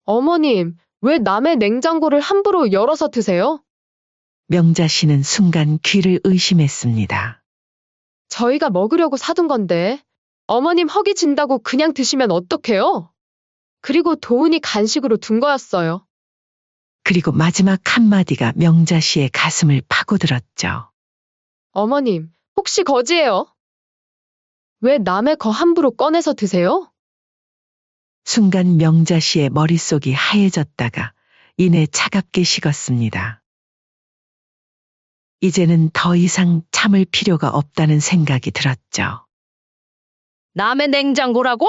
어머님, 왜 남의 냉장고를 함부로 열어서 드세요? 명자 씨는 순간 귀를 의심했습니다. 저희가 먹으려고 사둔 건데, 어머님 허기 진다고 그냥 드시면 어떡해요? 그리고 도훈이 간식으로 둔 거였어요. 그리고 마지막 한마디가 명자 씨의 가슴을 파고들었죠. 어머님, 혹시 거지예요? 왜 남의 거 함부로 꺼내서 드세요? 순간 명자 씨의 머릿속이 하얘졌다가 이내 차갑게 식었습니다. 이제는 더 이상 참을 필요가 없다는 생각이 들었죠. 남의 냉장고라고?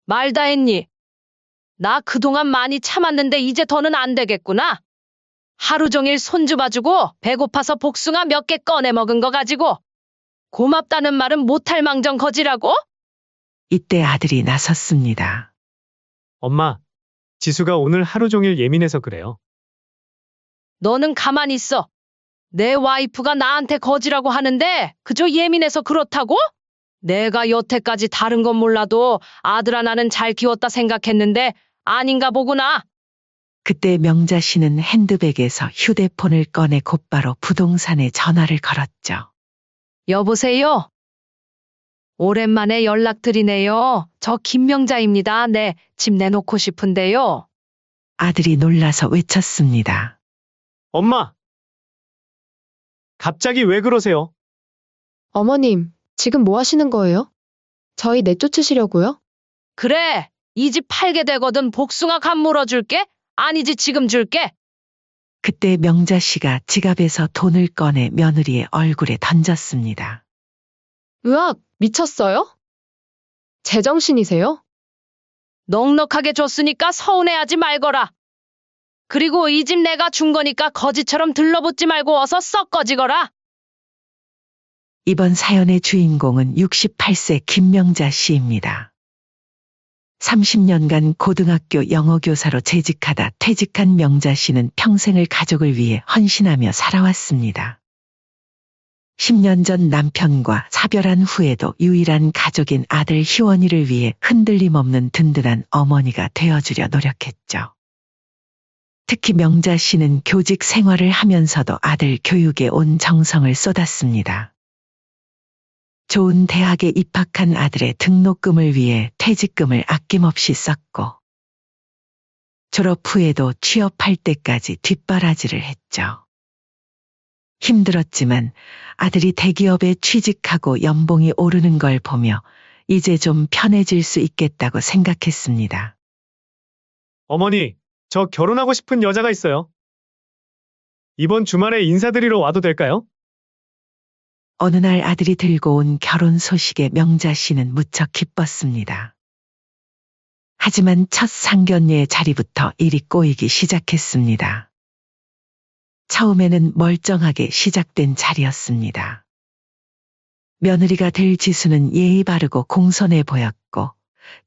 말 다 했니? 나 그동안 많이 참았는데 이제 더는 안 되겠구나. 하루 종일 손주 봐주고 배고파서 복숭아 몇 개 꺼내 먹은 거 가지고 고맙다는 말은 못할 망정 거지라고? 이때 아들이 나섰습니다. 엄마, 지수가 오늘 하루 종일 예민해서 그래요. 너는 가만히 있어. 내 와이프가 나한테 거지라고 하는데 그저 예민해서 그렇다고? 내가 여태까지 다른 건 몰라도 아들 하나는 잘 키웠다 생각했는데 아닌가 보구나. 그때 명자 씨는 핸드백에서 휴대폰을 꺼내 곧바로 부동산에 전화를 걸었죠. 여보세요? 오랜만에 연락드리네요. 저 김명자입니다. 네, 집 내놓고 싶은데요. 아들이 놀라서 외쳤습니다. 엄마! 갑자기 왜 그러세요? 어머님, 지금 뭐 하시는 거예요? 저희 내쫓으시려고요? 그래, 이 집 팔게 되거든 복숭아 간 물어줄게? 아니지 지금 줄게. 그때 명자 씨가 지갑에서 돈을 꺼내 며느리의 얼굴에 던졌습니다. 으악, 미쳤어요? 제정신이세요? 넉넉하게 줬으니까 서운해하지 말거라. 그리고 이 집 내가 준 거니까 거지처럼 들러붙지 말고 어서 썩 꺼지거라. 이번 사연의 주인공은 68세 김명자 씨입니다. 30년간 고등학교 영어교사로 재직하다 퇴직한 명자 씨는 평생을 가족을 위해 헌신하며 살아왔습니다. 10년 전 남편과 사별한 후에도 유일한 가족인 아들 희원이를 위해 흔들림 없는 든든한 어머니가 되어주려 노력했죠. 특히 명자 씨는 교직 생활을 하면서도 아들 교육에 온 정성을 쏟았습니다. 좋은 대학에 입학한 아들의 등록금을 위해 퇴직금을 아낌없이 썼고 졸업 후에도 취업할 때까지 뒷바라지를 했죠. 힘들었지만 아들이 대기업에 취직하고 연봉이 오르는 걸 보며 이제 좀 편해질 수 있겠다고 생각했습니다. 어머니, 저 결혼하고 싶은 여자가 있어요. 이번 주말에 인사드리러 와도 될까요? 어느 날 아들이 들고 온 결혼 소식에 명자 씨는 무척 기뻤습니다. 하지만 첫 상견례의 자리부터 일이 꼬이기 시작했습니다. 처음에는 멀쩡하게 시작된 자리였습니다. 며느리가 될 지수는 예의 바르고 공손해 보였고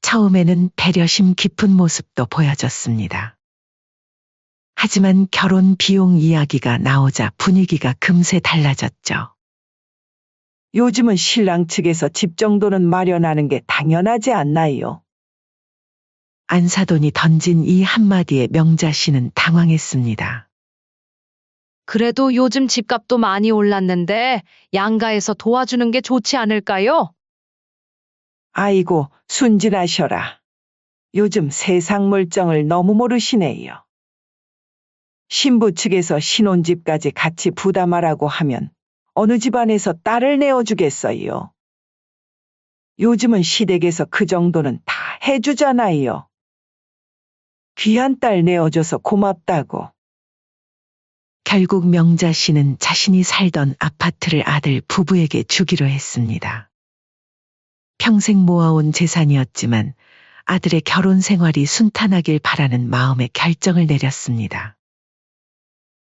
처음에는 배려심 깊은 모습도 보여줬습니다. 하지만 결혼 비용 이야기가 나오자 분위기가 금세 달라졌죠. 요즘은 신랑 측에서 집 정도는 마련하는 게 당연하지 않나요? 안사돈이 던진 이 한마디에 명자 씨는 당황했습니다. 그래도 요즘 집값도 많이 올랐는데 양가에서 도와주는 게 좋지 않을까요? 아이고, 순진하셔라. 요즘 세상 물정을 너무 모르시네요. 신부 측에서 신혼집까지 같이 부담하라고 하면 어느 집안에서 딸을 내어주겠어요. 요즘은 시댁에서 그 정도는 다 해주잖아요. 귀한 딸 내어줘서 고맙다고. 결국 명자 씨는 자신이 살던 아파트를 아들 부부에게 주기로 했습니다. 평생 모아온 재산이었지만 아들의 결혼 생활이 순탄하길 바라는 마음에 결정을 내렸습니다.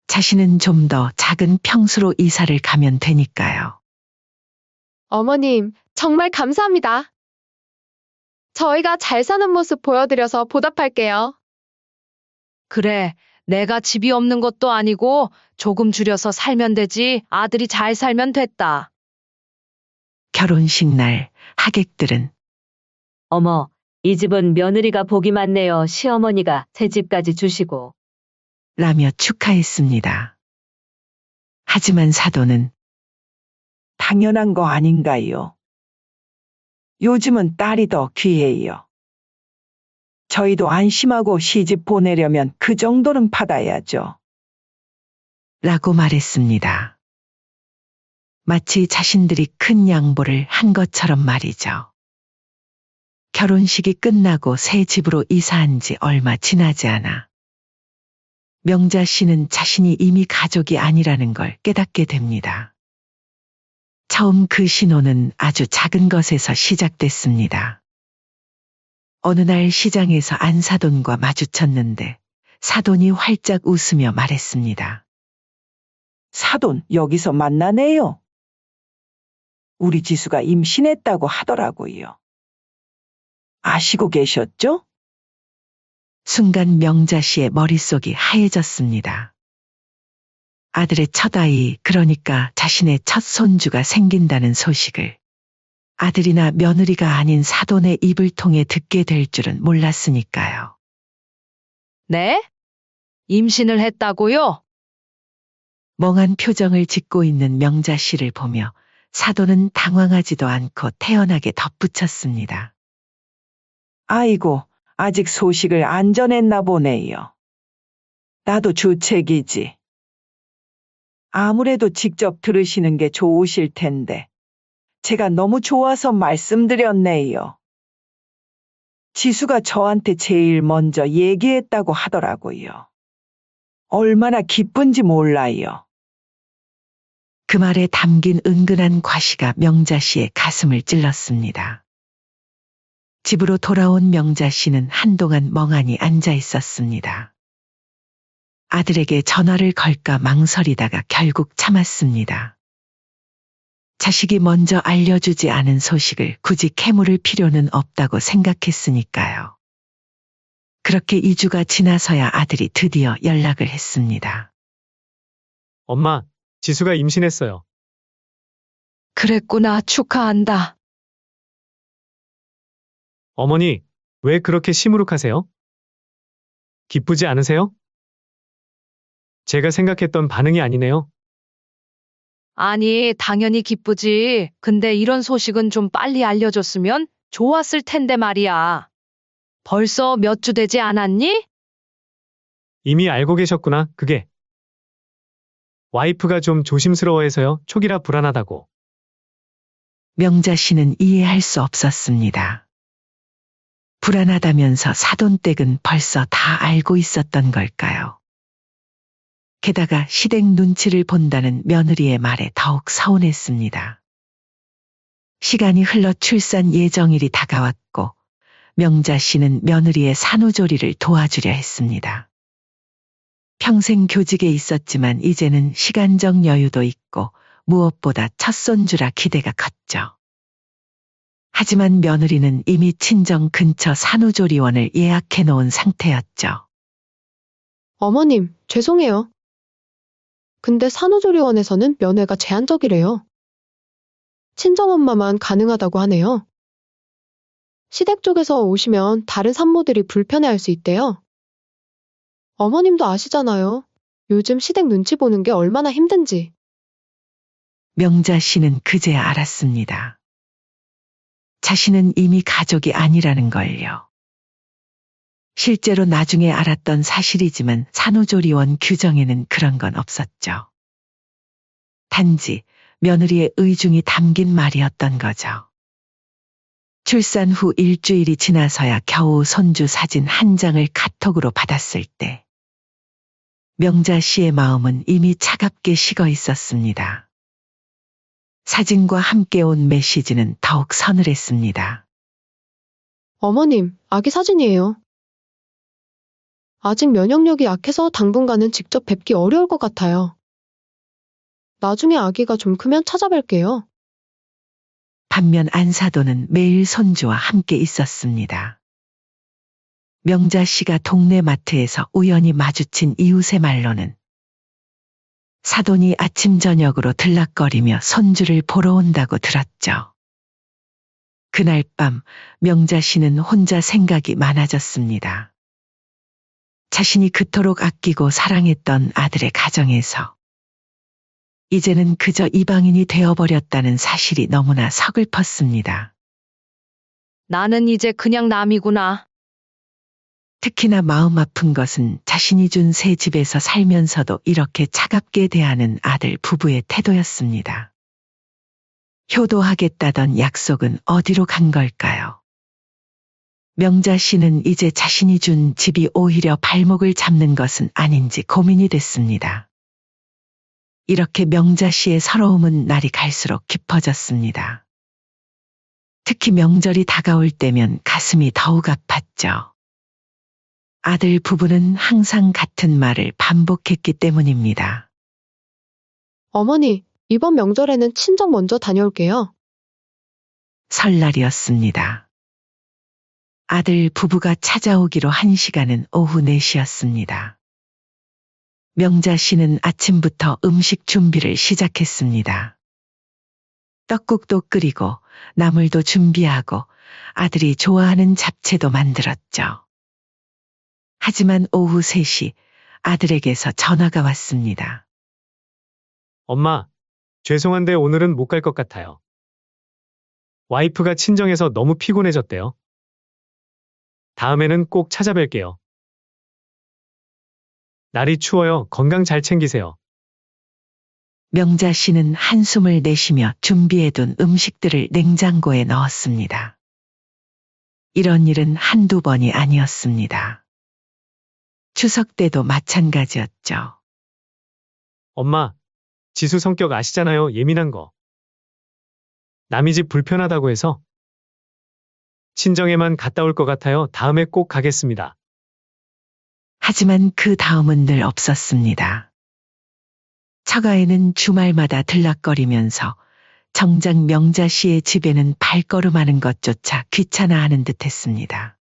자신은 좀 더 작은 평수로 이사를 가면 되니까요. 어머님, 정말 감사합니다. 저희가 잘 사는 모습 보여드려서 보답할게요. 그래, 내가 집이 없는 것도 아니고 조금 줄여서 살면 되지 아들이 잘 살면 됐다. 결혼식 날 하객들은 어머, 이 집은 며느리가 복이 많네요. 시어머니가 새 집까지 주시고. 라며 축하했습니다. 하지만 사돈은 당연한 거 아닌가요? 요즘은 딸이 더 귀해요. 저희도 안심하고 시집 보내려면 그 정도는 받아야죠. 라고 말했습니다. 마치 자신들이 큰 양보를 한 것처럼 말이죠. 결혼식이 끝나고 새 집으로 이사한 지 얼마 지나지 않아 명자 씨는 자신이 이미 가족이 아니라는 걸 깨닫게 됩니다. 처음 그 신호는 아주 작은 것에서 시작됐습니다. 어느 날 시장에서 안사돈과 마주쳤는데 사돈이 활짝 웃으며 말했습니다. 사돈, 여기서 만나네요. 우리 지수가 임신했다고 하더라고요. 아시고 계셨죠? 순간 명자 씨의 머릿속이 하얘졌습니다. 아들의 첫 아이, 그러니까 자신의 첫 손주가 생긴다는 소식을 아들이나 며느리가 아닌 사돈의 입을 통해 듣게 될 줄은 몰랐으니까요. 네? 임신을 했다고요? 멍한 표정을 짓고 있는 명자 씨를 보며 사돈은 당황하지도 않고 태연하게 덧붙였습니다. 아이고, 아직 소식을 안 전했나 보네요. 나도 주책이지. 아무래도 직접 들으시는 게 좋으실 텐데, 제가 너무 좋아서 말씀드렸네요. 지수가 저한테 제일 먼저 얘기했다고 하더라고요. 얼마나 기쁜지 몰라요. 그 말에 담긴 은근한 과시가 명자 씨의 가슴을 찔렀습니다. 집으로 돌아온 명자 씨는 한동안 멍하니 앉아 있었습니다. 아들에게 전화를 걸까 망설이다가 결국 참았습니다. 자식이 먼저 알려주지 않은 소식을 굳이 캐물을 필요는 없다고 생각했으니까요. 그렇게 2주가 지나서야 아들이 드디어 연락을 했습니다. 엄마, 지수가 임신했어요. 그랬구나. 축하한다. 어머니, 왜 그렇게 시무룩하세요? 기쁘지 않으세요? 제가 생각했던 반응이 아니네요. 아니, 당연히 기쁘지. 근데 이런 소식은 좀 빨리 알려줬으면 좋았을 텐데 말이야. 벌써 몇 주 되지 않았니? 이미 알고 계셨구나, 그게. 와이프가 좀 조심스러워해서요, 초기라 불안하다고. 명자 씨는 이해할 수 없었습니다. 불안하다면서 사돈댁은 벌써 다 알고 있었던 걸까요? 게다가 시댁 눈치를 본다는 며느리의 말에 더욱 서운했습니다. 시간이 흘러 출산 예정일이 다가왔고 명자 씨는 며느리의 산후조리를 도와주려 했습니다. 평생 교직에 있었지만 이제는 시간적 여유도 있고 무엇보다 첫 손주라 기대가 컸죠. 하지만 며느리는 이미 친정 근처 산후조리원을 예약해 놓은 상태였죠. 어머님, 죄송해요. 근데 산후조리원에서는 면회가 제한적이래요. 친정엄마만 가능하다고 하네요. 시댁 쪽에서 오시면 다른 산모들이 불편해할 수 있대요. 어머님도 아시잖아요. 요즘 시댁 눈치 보는 게 얼마나 힘든지. 명자 씨는 그제야 알았습니다. 자신은 이미 가족이 아니라는 걸요. 실제로 나중에 알았던 사실이지만 산후조리원 규정에는 그런 건 없었죠. 단지 며느리의 의중이 담긴 말이었던 거죠. 출산 후 일주일이 지나서야 겨우 손주 사진 한 장을 카톡으로 받았을 때 명자 씨의 마음은 이미 차갑게 식어 있었습니다. 사진과 함께 온 메시지는 더욱 서늘했습니다. 어머님, 아기 사진이에요. 아직 면역력이 약해서 당분간은 직접 뵙기 어려울 것 같아요. 나중에 아기가 좀 크면 찾아뵐게요. 반면 안사돈은 매일 손주와 함께 있었습니다. 명자 씨가 동네 마트에서 우연히 마주친 이웃의 말로는 사돈이 아침 저녁으로 들락거리며 손주를 보러 온다고 들었죠. 그날 밤 명자 씨는 혼자 생각이 많아졌습니다. 자신이 그토록 아끼고 사랑했던 아들의 가정에서 이제는 그저 이방인이 되어버렸다는 사실이 너무나 서글펐습니다. 나는 이제 그냥 남이구나. 특히나 마음 아픈 것은 자신이 준 새 집에서 살면서도 이렇게 차갑게 대하는 아들 부부의 태도였습니다. 효도하겠다던 약속은 어디로 간 걸까요? 명자 씨는 이제 자신이 준 집이 오히려 발목을 잡는 것은 아닌지 고민이 됐습니다. 이렇게 명자 씨의 서러움은 날이 갈수록 깊어졌습니다. 특히 명절이 다가올 때면 가슴이 더욱 아팠죠. 아들 부부는 항상 같은 말을 반복했기 때문입니다. 어머니, 이번 명절에는 친정 먼저 다녀올게요. 설날이었습니다. 아들 부부가 찾아오기로 한 시간은 오후 4시였습니다. 명자 씨는 아침부터 음식 준비를 시작했습니다. 떡국도 끓이고 나물도 준비하고 아들이 좋아하는 잡채도 만들었죠. 하지만 오후 3시 아들에게서 전화가 왔습니다. 엄마, 죄송한데 오늘은 못 갈 것 같아요. 와이프가 친정에서 너무 피곤해졌대요. 다음에는 꼭 찾아뵐게요. 날이 추워요. 건강 잘 챙기세요. 명자 씨는 한숨을 내쉬며 준비해둔 음식들을 냉장고에 넣었습니다. 이런 일은 한두 번이 아니었습니다. 추석 때도 마찬가지였죠. 엄마, 지수 성격 아시잖아요. 예민한 거. 남이 집 불편하다고 해서 친정에만 갔다 올 것 같아요. 다음에 꼭 가겠습니다. 하지만 그 다음은 늘 없었습니다. 처가에는 주말마다 들락거리면서 정작 명자 씨의 집에는 발걸음하는 것조차 귀찮아하는 듯했습니다.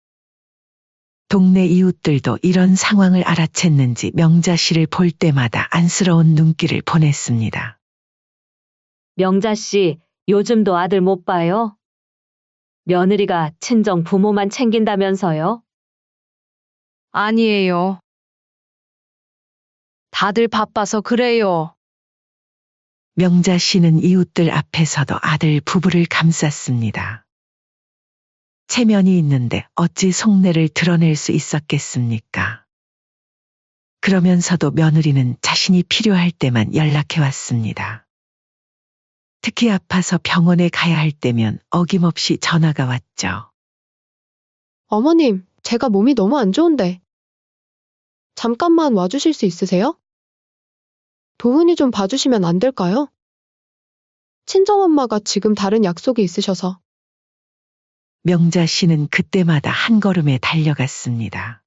동네 이웃들도 이런 상황을 알아챘는지 명자 씨를 볼 때마다 안쓰러운 눈길을 보냈습니다. 명자 씨, 요즘도 아들 못 봐요? 며느리가 친정 부모만 챙긴다면서요? 아니에요. 다들 바빠서 그래요. 명자 씨는 이웃들 앞에서도 아들 부부를 감쌌습니다. 체면이 있는데 어찌 속내를 드러낼 수 있었겠습니까? 그러면서도 며느리는 자신이 필요할 때만 연락해 왔습니다. 특히 아파서 병원에 가야 할 때면 어김없이 전화가 왔죠. 어머님, 제가 몸이 너무 안 좋은데. 잠깐만 와주실 수 있으세요? 도훈이 좀 봐주시면 안 될까요? 친정엄마가 지금 다른 약속이 있으셔서. 명자 씨는 그때마다 한 걸음에 달려갔습니다.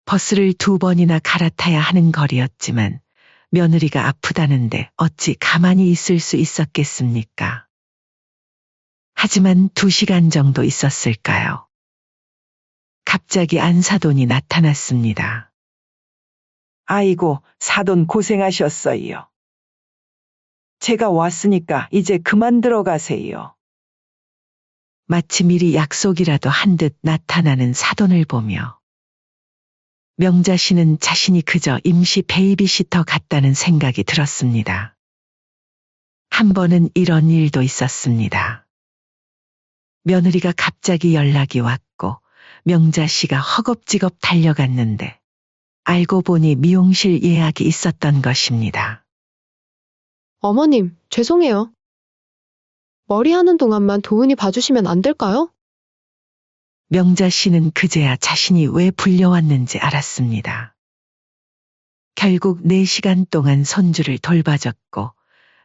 버스를 2번이나 갈아타야 하는 거리였지만 며느리가 아프다는데 어찌 가만히 있을 수 있었겠습니까? 하지만 2시간 정도 있었을까요? 갑자기 안사돈이 나타났습니다. 아이고, 사돈 고생하셨어요. 제가 왔으니까 이제 그만 들어가세요. 마치 미리 약속이라도 한 듯 나타나는 사돈을 보며 명자 씨는 자신이 그저 임시 베이비시터 같다는 생각이 들었습니다. 한 번은 이런 일도 있었습니다. 며느리가 갑자기 연락이 왔고 명자 씨가 허겁지겁 달려갔는데 알고 보니 미용실 예약이 있었던 것입니다. 어머님, 죄송해요. 머리 하는 동안만 도훈이 봐주시면 안 될까요? 명자 씨는 그제야 자신이 왜 불려왔는지 알았습니다. 결국 4시간 동안 손주를 돌봐줬고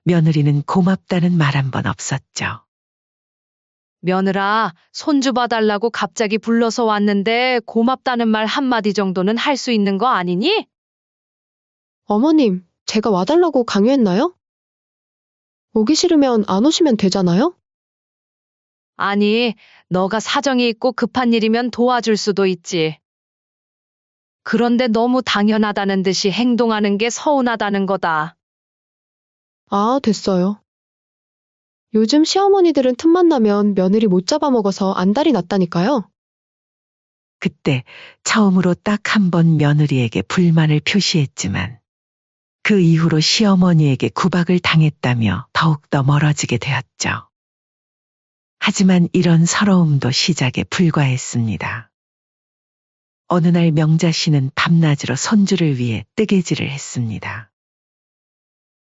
며느리는 고맙다는 말 한 번 없었죠. 며느라, 손주 봐달라고 갑자기 불러서 왔는데 고맙다는 말 한마디 정도는 할 수 있는 거 아니니? 어머님, 제가 와달라고 강요했나요? 오기 싫으면 안 오시면 되잖아요? 아니, 너가 사정이 있고 급한 일이면 도와줄 수도 있지. 그런데 너무 당연하다는 듯이 행동하는 게 서운하다는 거다. 아, 됐어요. 요즘 시어머니들은 틈만 나면 며느리 못 잡아먹어서 안달이 났다니까요. 그때 처음으로 딱 한 번 며느리에게 불만을 표시했지만 그 이후로 시어머니에게 구박을 당했다며 더욱더 멀어지게 되었죠. 하지만 이런 서러움도 시작에 불과했습니다. 어느 날 명자 씨는 밤낮으로 손주를 위해 뜨개질을 했습니다.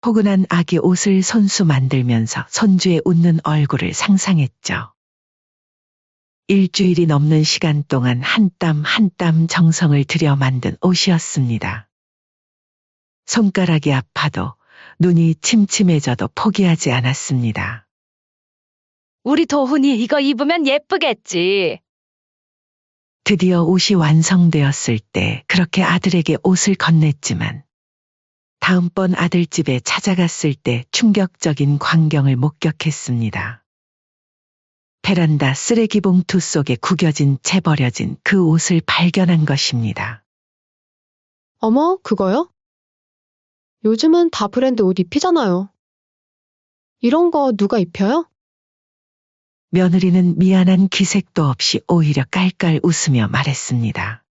포근한 아기 옷을 손수 만들면서 손주의 웃는 얼굴을 상상했죠. 일주일이 넘는 시간 동안 한 땀 한 땀 정성을 들여 만든 옷이었습니다. 손가락이 아파도 눈이 침침해져도 포기하지 않았습니다. 우리 도훈이 이거 입으면 예쁘겠지. 드디어 옷이 완성되었을 때 그렇게 아들에게 옷을 건넸지만 다음번 아들 집에 찾아갔을 때 충격적인 광경을 목격했습니다. 베란다 쓰레기 봉투 속에 구겨진 채 버려진 그 옷을 발견한 것입니다. 어머, 그거요? 요즘은 다 브랜드 옷 입히잖아요. 이런 거 누가 입혀요? 며느리는 미안한 기색도 없이 오히려 깔깔 웃으며 말했습니다.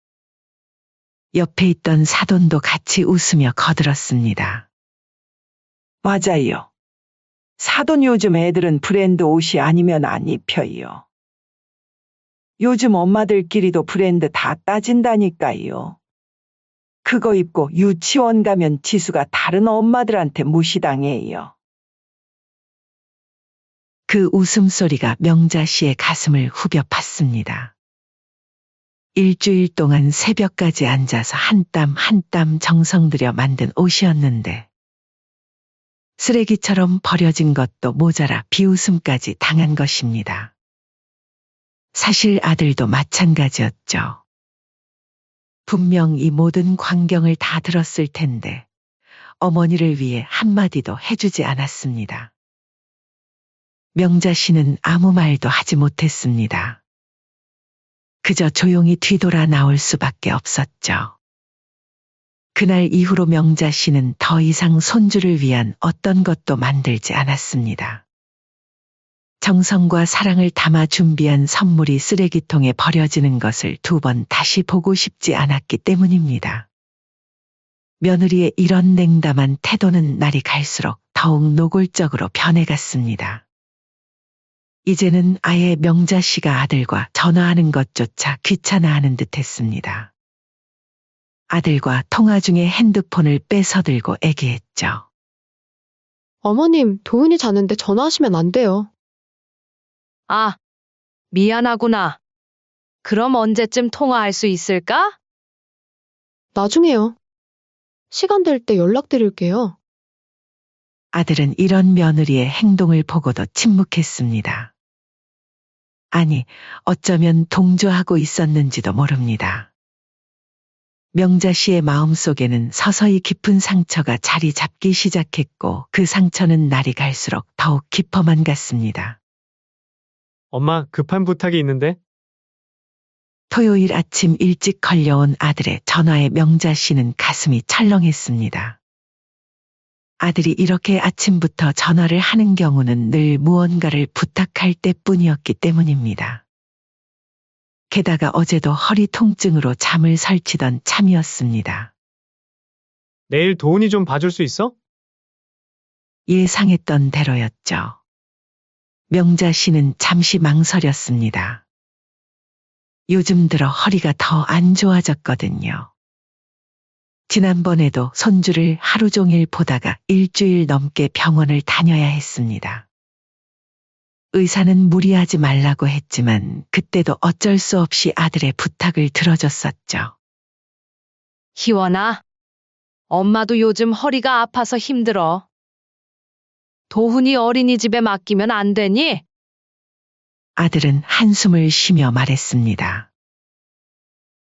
옆에 있던 사돈도 같이 웃으며 거들었습니다. 맞아요. 사돈 요즘 애들은 브랜드 옷이 아니면 안 입혀요. 요즘 엄마들끼리도 브랜드 다 따진다니까요. 그거 입고 유치원 가면 지수가 다른 엄마들한테 무시당해요. 그 웃음소리가 명자 씨의 가슴을 후벼 팠습니다. 일주일 동안 새벽까지 앉아서 한 땀 한 땀 정성 들여 만든 옷이었는데 쓰레기처럼 버려진 것도 모자라 비웃음까지 당한 것입니다. 사실 아들도 마찬가지였죠. 분명 이 모든 광경을 다 들었을 텐데 어머니를 위해 한마디도 해주지 않았습니다. 명자 씨는 아무 말도 하지 못했습니다. 그저 조용히 뒤돌아 나올 수밖에 없었죠. 그날 이후로 명자 씨는 더 이상 손주를 위한 어떤 것도 만들지 않았습니다. 정성과 사랑을 담아 준비한 선물이 쓰레기통에 버려지는 것을 두 번 다시 보고 싶지 않았기 때문입니다. 며느리의 이런 냉담한 태도는 날이 갈수록 더욱 노골적으로 변해갔습니다. 이제는 아예 명자 씨가 아들과 전화하는 것조차 귀찮아하는 듯했습니다. 아들과 통화 중에 핸드폰을 뺏어들고 애기했죠. 어머님, 도훈이 자는데 전화하시면 안 돼요. 아, 미안하구나. 그럼 언제쯤 통화할 수 있을까? 나중에요. 시간 될 때 연락드릴게요. 아들은 이런 며느리의 행동을 보고도 침묵했습니다. 아니, 어쩌면 동조하고 있었는지도 모릅니다. 명자 씨의 마음속에는 서서히 깊은 상처가 자리 잡기 시작했고 그 상처는 날이 갈수록 더욱 깊어만 갔습니다. 엄마, 급한 부탁이 있는데? 토요일 아침 일찍 걸려온 아들의 전화에 명자 씨는 가슴이 철렁했습니다. 아들이 이렇게 아침부터 전화를 하는 경우는 늘 무언가를 부탁할 때뿐이었기 때문입니다. 게다가 어제도 허리 통증으로 잠을 설치던 참이었습니다. 내일 도훈이 좀 봐줄 수 있어? 예상했던 대로였죠. 명자 씨는 잠시 망설였습니다. 요즘 들어 허리가 더 안 좋아졌거든요. 지난번에도 손주를 하루 종일 보다가 일주일 넘게 병원을 다녀야 했습니다. 의사는 무리하지 말라고 했지만 그때도 어쩔 수 없이 아들의 부탁을 들어줬었죠. 희원아, 엄마도 요즘 허리가 아파서 힘들어. 도훈이 어린이집에 맡기면 안 되니? 아들은 한숨을 쉬며 말했습니다.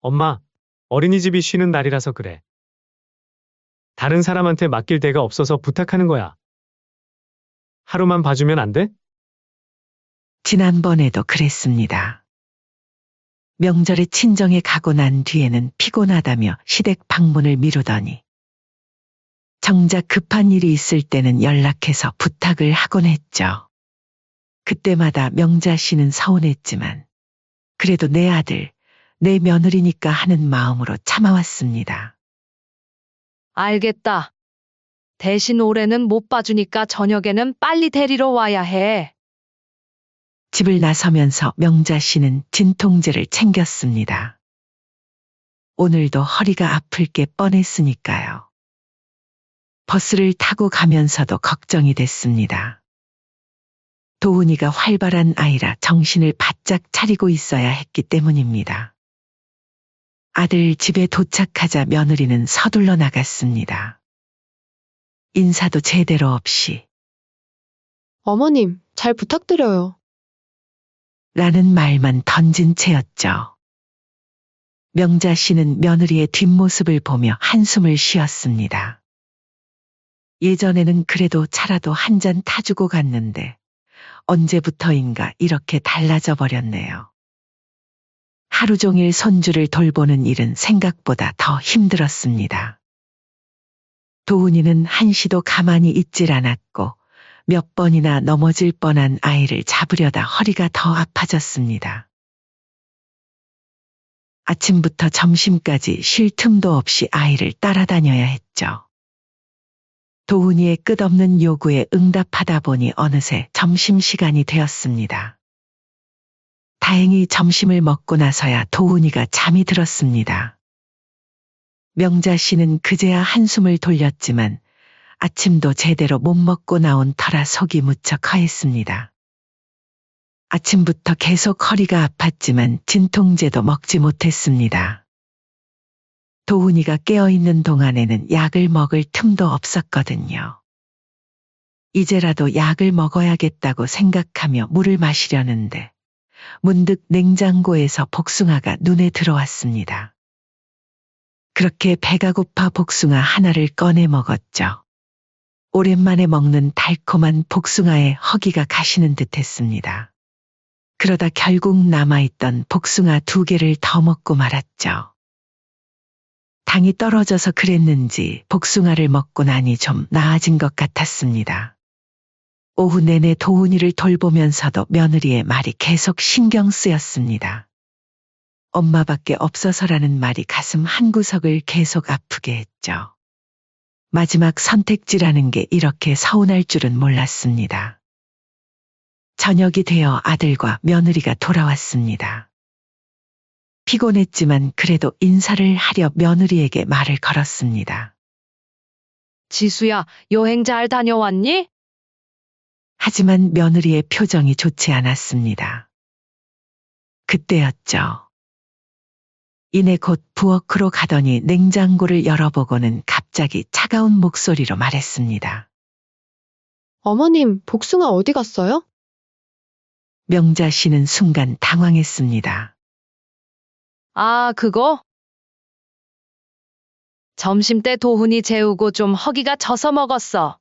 엄마, 어린이집이 쉬는 날이라서 그래. 다른 사람한테 맡길 데가 없어서 부탁하는 거야. 하루만 봐주면 안 돼? 지난번에도 그랬습니다. 명절에 친정에 가고 난 뒤에는 피곤하다며 시댁 방문을 미루더니 정작 급한 일이 있을 때는 연락해서 부탁을 하곤 했죠. 그때마다 명자 씨는 서운했지만 그래도 내 아들, 내 며느리니까 하는 마음으로 참아왔습니다. 알겠다. 대신 올해는 못 봐주니까 저녁에는 빨리 데리러 와야 해. 집을 나서면서 명자 씨는 진통제를 챙겼습니다. 오늘도 허리가 아플 게 뻔했으니까요. 버스를 타고 가면서도 걱정이 됐습니다. 도훈이가 활발한 아이라 정신을 바짝 차리고 있어야 했기 때문입니다. 아들 집에 도착하자 며느리는 서둘러 나갔습니다. 인사도 제대로 없이 어머님, 잘 부탁드려요. 라는 말만 던진 채였죠. 명자 씨는 며느리의 뒷모습을 보며 한숨을 쉬었습니다. 예전에는 그래도 차라도 한 잔 타주고 갔는데 언제부터인가 이렇게 달라져 버렸네요. 하루 종일 손주를 돌보는 일은 생각보다 더 힘들었습니다. 도훈이는 한시도 가만히 있질 않았고 몇 번이나 넘어질 뻔한 아이를 잡으려다 허리가 더 아파졌습니다. 아침부터 점심까지 쉴 틈도 없이 아이를 따라다녀야 했죠. 도훈이의 끝없는 요구에 응답하다 보니 어느새 점심시간이 되었습니다. 다행히 점심을 먹고 나서야 도훈이가 잠이 들었습니다. 명자 씨는 그제야 한숨을 돌렸지만 아침도 제대로 못 먹고 나온 터라 속이 무척 허했습니다. 아침부터 계속 허리가 아팠지만 진통제도 먹지 못했습니다. 도훈이가 깨어있는 동안에는 약을 먹을 틈도 없었거든요. 이제라도 약을 먹어야겠다고 생각하며 물을 마시려는데 문득 냉장고에서 복숭아가 눈에 들어왔습니다. 그렇게 배가 고파 복숭아 하나를 꺼내 먹었죠. 오랜만에 먹는 달콤한 복숭아에 허기가 가시는 듯 했습니다. 그러다 결국 남아있던 복숭아 2개를 더 먹고 말았죠. 당이 떨어져서 그랬는지 복숭아를 먹고 나니 좀 나아진 것 같았습니다. 오후 내내 도훈이를 돌보면서도 며느리의 말이 계속 신경 쓰였습니다. 엄마밖에 없어서라는 말이 가슴 한구석을 계속 아프게 했죠. 마지막 선택지라는 게 이렇게 서운할 줄은 몰랐습니다. 저녁이 되어 아들과 며느리가 돌아왔습니다. 피곤했지만 그래도 인사를 하려 며느리에게 말을 걸었습니다. 지수야, 여행 잘 다녀왔니? 하지만 며느리의 표정이 좋지 않았습니다. 그때였죠. 이내 곧 부엌으로 가더니 냉장고를 열어보고는 갑자기 차가운 목소리로 말했습니다. 어머님, 복숭아 어디 갔어요? 명자 씨는 순간 당황했습니다. 아, 그거? 점심때 도훈이 재우고 좀 허기가 져서 먹었어.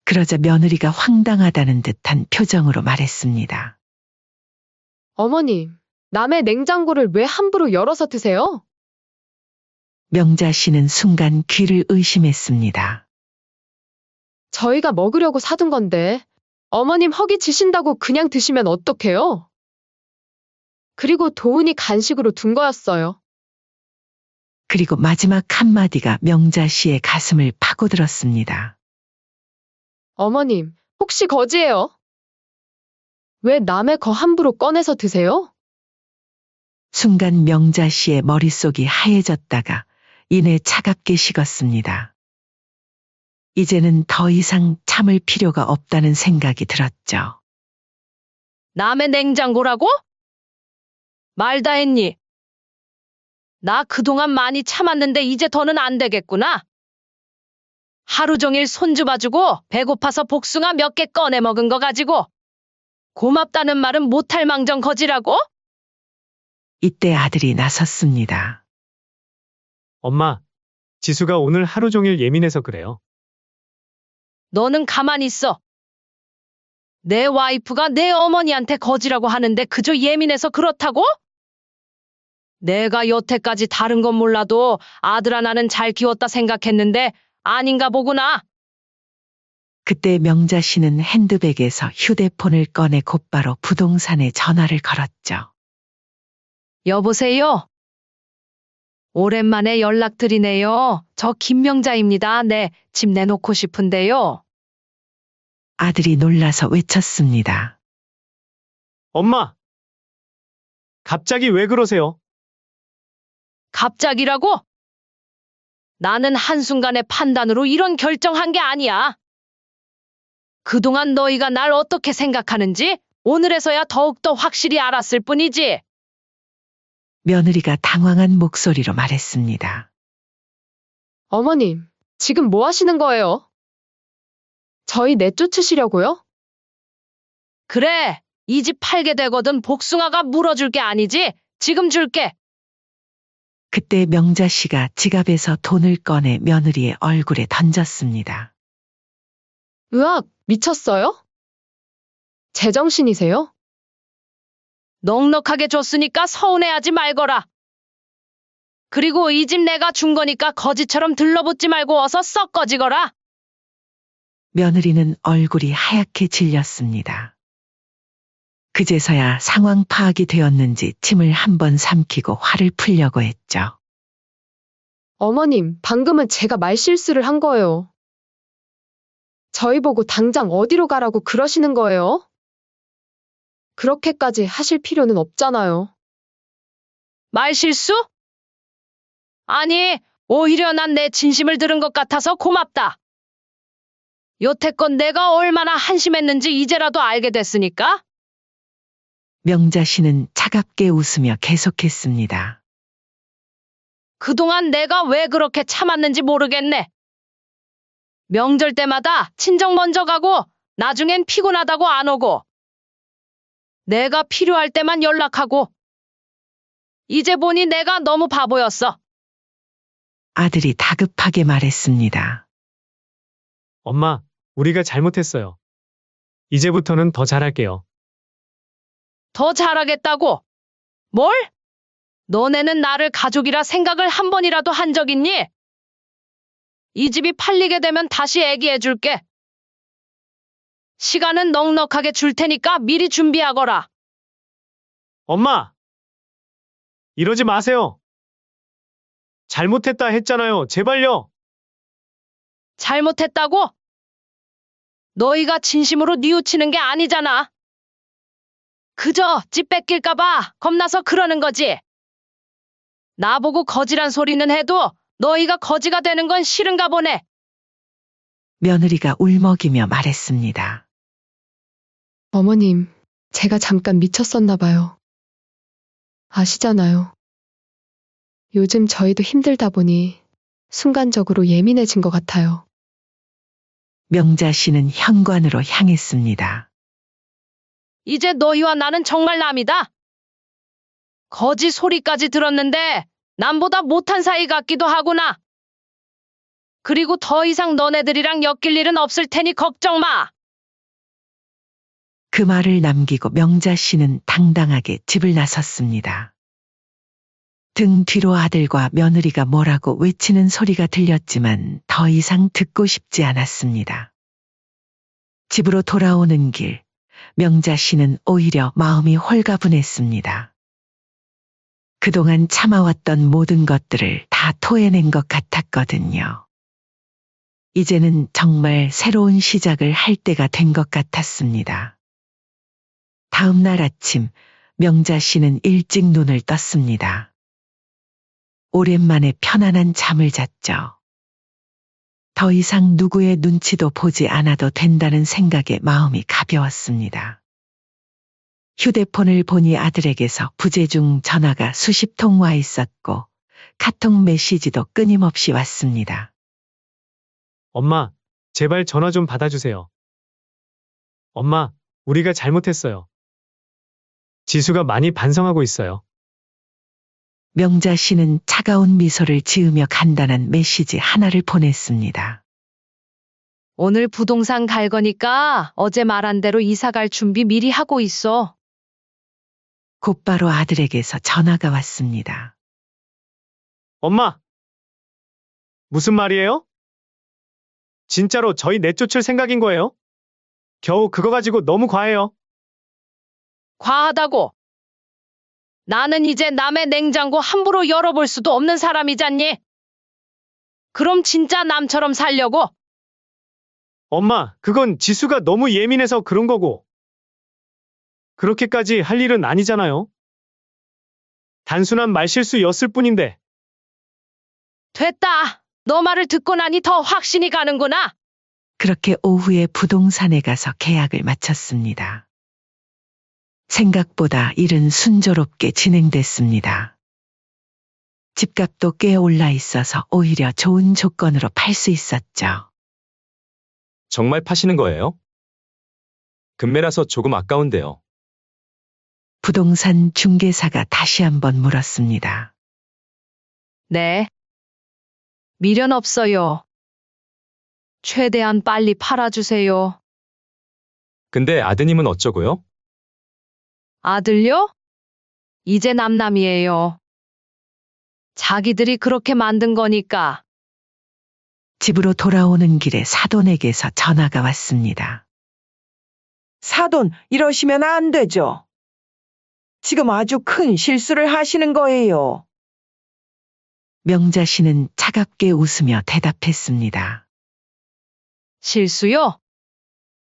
그러자 며느리가 황당하다는 듯한 표정으로 말했습니다. 어머님, 남의 냉장고를 왜 함부로 열어서 드세요? 명자 씨는 순간 귀를 의심했습니다. 저희가 먹으려고 사둔 건데, 어머님 허기 지신다고 그냥 드시면 어떡해요? 그리고 도훈이 간식으로 둔 거였어요. 그리고 마지막 한마디가 명자 씨의 가슴을 파고들었습니다. 어머님, 혹시 거지예요? 왜 남의 거 함부로 꺼내서 드세요? 순간 명자 씨의 머릿속이 하얘졌다가 이내 차갑게 식었습니다. 이제는 더 이상 참을 필요가 없다는 생각이 들었죠. 남의 냉장고라고? 말 다 했니? 나 그동안 많이 참았는데 이제 더는 안 되겠구나. 하루 종일 손주 봐주고 배고파서 복숭아 몇 개 꺼내 먹은 거 가지고 고맙다는 말은 못할 망정 거지라고? 이때 아들이 나섰습니다. 엄마, 지수가 오늘 하루 종일 예민해서 그래요. 너는 가만히 있어. 내 와이프가 내 어머니한테 거지라고 하는데 그저 예민해서 그렇다고? 내가 여태까지 다른 건 몰라도 아들 하나는 잘 키웠다 생각했는데 아닌가 보구나. 그때 명자 씨는 핸드백에서 휴대폰을 꺼내 곧바로 부동산에 전화를 걸었죠. 여보세요? 오랜만에 연락드리네요. 저 김명자입니다. 네, 집 내놓고 싶은데요. 아들이 놀라서 외쳤습니다. 엄마! 갑자기 왜 그러세요? 갑자기라고? 나는 한순간의 판단으로 이런 결정한 게 아니야. 그동안 너희가 날 어떻게 생각하는지 오늘에서야 더욱더 확실히 알았을 뿐이지. 며느리가 당황한 목소리로 말했습니다. 어머님, 지금 뭐 하시는 거예요? 저희 내쫓으시려고요? 그래, 이 집 팔게 되거든 복숭아가 물어줄 게 아니지. 지금 줄게. 그때 명자 씨가 지갑에서 돈을 꺼내 며느리의 얼굴에 던졌습니다. 으악, 미쳤어요? 제정신이세요? 넉넉하게 줬으니까 서운해하지 말거라. 그리고 이 집 내가 준 거니까 거지처럼 들러붙지 말고 어서 썩 꺼지거라. 며느리는 얼굴이 하얗게 질렸습니다. 그제서야 상황 파악이 되었는지 침을 한 번 삼키고 화를 풀려고 했죠. 어머님, 방금은 제가 말실수를 한 거예요. 저희 보고 당장 어디로 가라고 그러시는 거예요? 그렇게까지 하실 필요는 없잖아요. 말실수? 아니, 오히려 난 내 진심을 들은 것 같아서 고맙다. 여태껏 내가 얼마나 한심했는지 이제라도 알게 됐으니까. 명자 씨는 차갑게 웃으며 계속했습니다. 그동안 내가 왜 그렇게 참았는지 모르겠네. 명절 때마다 친정 먼저 가고 나중엔 피곤하다고 안 오고 내가 필요할 때만 연락하고 이제 보니 내가 너무 바보였어. 아들이 다급하게 말했습니다. 엄마, 우리가 잘못했어요. 이제부터는 더 잘할게요. 더 잘하겠다고? 뭘? 너네는 나를 가족이라 생각을 한 번이라도 한 적 있니? 이 집이 팔리게 되면 다시 얘기해줄게. 시간은 넉넉하게 줄 테니까 미리 준비하거라. 엄마! 이러지 마세요. 잘못했다 했잖아요. 제발요. 잘못했다고? 너희가 진심으로 뉘우치는 게 아니잖아. 그저 집 뺏길까봐 겁나서 그러는 거지. 나보고 거지란 소리는 해도 너희가 거지가 되는 건 싫은가 보네. 며느리가 울먹이며 말했습니다. 어머님, 제가 잠깐 미쳤었나 봐요. 아시잖아요. 요즘 저희도 힘들다 보니 순간적으로 예민해진 것 같아요. 명자 씨는 현관으로 향했습니다. 이제 너희와 나는 정말 남이다. 거지 소리까지 들었는데 남보다 못한 사이 같기도 하구나. 그리고 더 이상 너네들이랑 엮일 일은 없을 테니 걱정 마. 그 말을 남기고 명자 씨는 당당하게 집을 나섰습니다. 등 뒤로 아들과 며느리가 뭐라고 외치는 소리가 들렸지만 더 이상 듣고 싶지 않았습니다. 집으로 돌아오는 길, 명자 씨는 오히려 마음이 홀가분했습니다. 그동안 참아왔던 모든 것들을 다 토해낸 것 같았거든요. 이제는 정말 새로운 시작을 할 때가 된 것 같았습니다. 다음 날 아침, 명자 씨는 일찍 눈을 떴습니다. 오랜만에 편안한 잠을 잤죠. 더 이상 누구의 눈치도 보지 않아도 된다는 생각에 마음이 가벼웠습니다. 휴대폰을 보니 아들에게서 부재중 전화가 수십 통 와 있었고 카톡 메시지도 끊임없이 왔습니다. 엄마, 제발 전화 좀 받아주세요. 엄마, 우리가 잘못했어요. 지수가 많이 반성하고 있어요. 명자 씨는 차가운 미소를 지으며 간단한 메시지 하나를 보냈습니다. 오늘 부동산 갈 거니까 어제 말한 대로 이사 갈 준비 미리 하고 있어. 곧바로 아들에게서 전화가 왔습니다. 엄마! 무슨 말이에요? 진짜로 저희 내쫓을 생각인 거예요? 겨우 그거 가지고 너무 과해요. 과하다고. 나는 이제 남의 냉장고 함부로 열어볼 수도 없는 사람이잖니. 그럼 진짜 남처럼 살려고? 엄마, 그건 지수가 너무 예민해서 그런 거고. 그렇게까지 할 일은 아니잖아요. 단순한 말실수였을 뿐인데. 됐다. 너 말을 듣고 나니 더 확신이 가는구나. 그렇게 오후에 부동산에 가서 계약을 마쳤습니다. 생각보다 일은 순조롭게 진행됐습니다. 집값도 꽤 올라 있어서 오히려 좋은 조건으로 팔 수 있었죠. 정말 파시는 거예요? 금매라서 조금 아까운데요. 부동산 중개사가 다시 한번 물었습니다. 네. 미련 없어요. 최대한 빨리 팔아주세요. 근데 아드님은 어쩌고요? 아들요? 이제 남남이에요. 자기들이 그렇게 만든 거니까. 집으로 돌아오는 길에 사돈에게서 전화가 왔습니다. 사돈, 이러시면 안 되죠. 지금 아주 큰 실수를 하시는 거예요. 명자 씨는 차갑게 웃으며 대답했습니다. 실수요?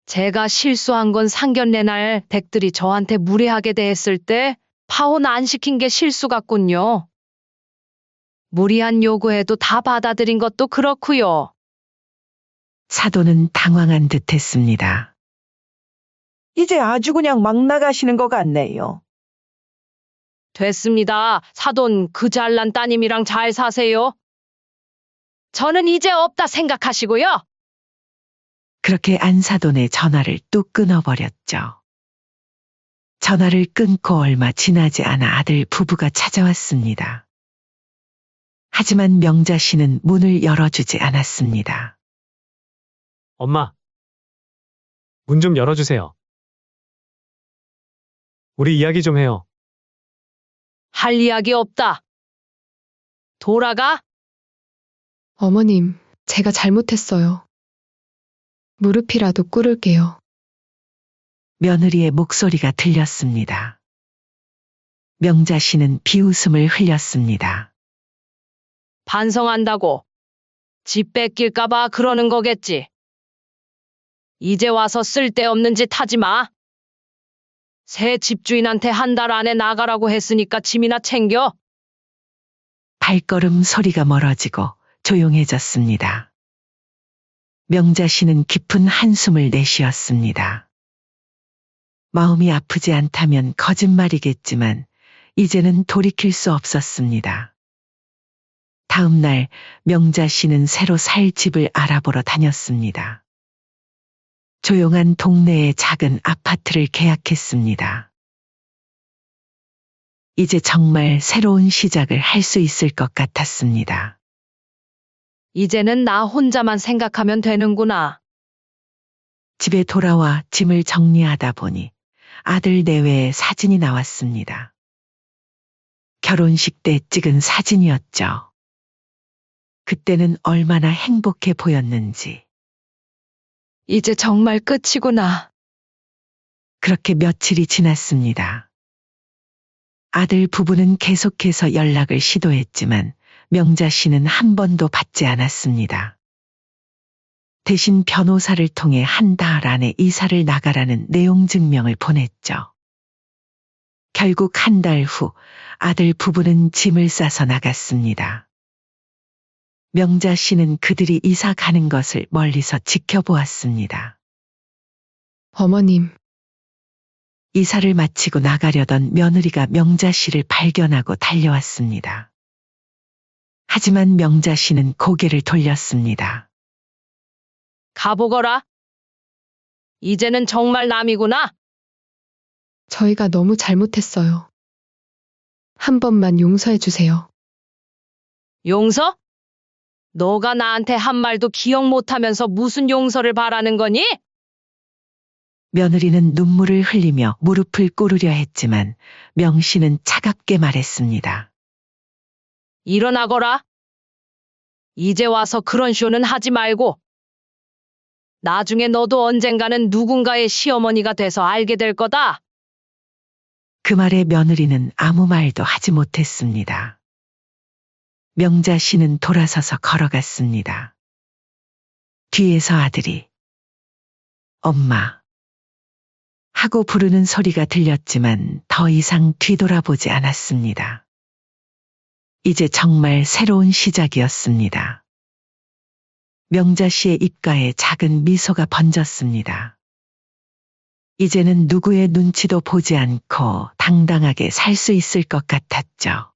제가 실수한 건 상견례 날 댁들이 저한테 무례하게 대했을 때 파혼 안 시킨 게 실수 같군요. 무리한 요구에도 다 받아들인 것도 그렇고요. 사돈은 당황한 듯 했습니다. 이제 아주 그냥 막 나가시는 것 같네요. 됐습니다. 사돈 그 잘난 따님이랑 잘 사세요. 저는 이제 없다 생각하시고요. 그렇게 안사돈의 전화를 뚝 끊어버렸죠. 전화를 끊고 얼마 지나지 않아 아들 부부가 찾아왔습니다. 하지만 명자 씨는 문을 열어주지 않았습니다. 엄마, 문 좀 열어주세요. 우리 이야기 좀 해요. 할 이야기 없다. 돌아가. 어머님, 제가 잘못했어요. 무릎이라도 꿇을게요. 며느리의 목소리가 들렸습니다. 명자 씨는 비웃음을 흘렸습니다. 반성한다고. 집 뺏길까봐 그러는 거겠지. 이제 와서 쓸데없는 짓 하지 마. 새 집주인한테 한 달 안에 나가라고 했으니까 짐이나 챙겨. 발걸음 소리가 멀어지고 조용해졌습니다. 명자 씨는 깊은 한숨을 내쉬었습니다. 마음이 아프지 않다면 거짓말이겠지만 이제는 돌이킬 수 없었습니다. 다음 날 명자 씨는 새로 살 집을 알아보러 다녔습니다. 조용한 동네의 작은 아파트를 계약했습니다. 이제 정말 새로운 시작을 할 수 있을 것 같았습니다. 이제는 나 혼자만 생각하면 되는구나. 집에 돌아와 짐을 정리하다 보니 아들 내외의 사진이 나왔습니다. 결혼식 때 찍은 사진이었죠. 그때는 얼마나 행복해 보였는지. 이제 정말 끝이구나. 그렇게 며칠이 지났습니다. 아들 부부는 계속해서 연락을 시도했지만 명자 씨는 한 번도 받지 않았습니다. 대신 변호사를 통해 한 달 안에 이사를 나가라는 내용 증명을 보냈죠. 결국 한 달 후 아들 부부는 짐을 싸서 나갔습니다. 명자 씨는 그들이 이사 가는 것을 멀리서 지켜보았습니다. 어머님, 이사를 마치고 나가려던 며느리가 명자 씨를 발견하고 달려왔습니다. 하지만 명자 씨는 고개를 돌렸습니다. 가보거라. 이제는 정말 남이구나. 저희가 너무 잘못했어요. 한 번만 용서해 주세요. 용서? 너가 나한테 한 말도 기억 못하면서 무슨 용서를 바라는 거니? 며느리는 눈물을 흘리며 무릎을 꿇으려 했지만 명 씨는 차갑게 말했습니다. 일어나거라. 이제 와서 그런 쇼는 하지 말고 나중에 너도 언젠가는 누군가의 시어머니가 돼서 알게 될 거다. 그 말에 며느리는 아무 말도 하지 못했습니다. 명자 씨는 돌아서서 걸어갔습니다. 뒤에서 아들이 엄마 하고 부르는 소리가 들렸지만 더 이상 뒤돌아보지 않았습니다. 이제 정말 새로운 시작이었습니다. 명자 씨의 입가에 작은 미소가 번졌습니다. 이제는 누구의 눈치도 보지 않고 당당하게 살 수 있을 것 같았죠.